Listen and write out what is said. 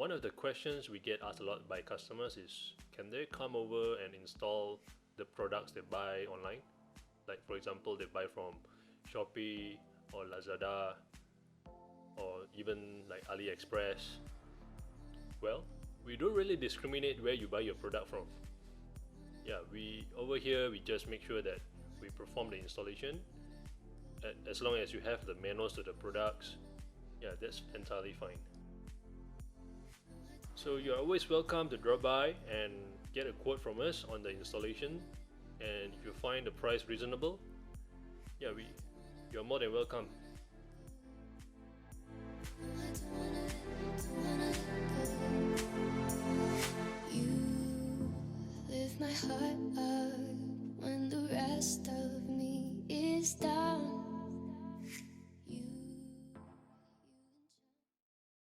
One of the questions we get asked a lot by customers is, can they come over and install the products they buy online? Like for example, they buy from Shopee or Lazada or even like AliExpress. Well, we don't really discriminate where you buy your product from. Yeah, over here we just make sure that we perform the installation. As long as you have the manuals to the products, yeah, that's entirely fine. So you're always welcome to drop by and get a quote from us on the installation, and if you find the price reasonable, yeah, you're more than welcome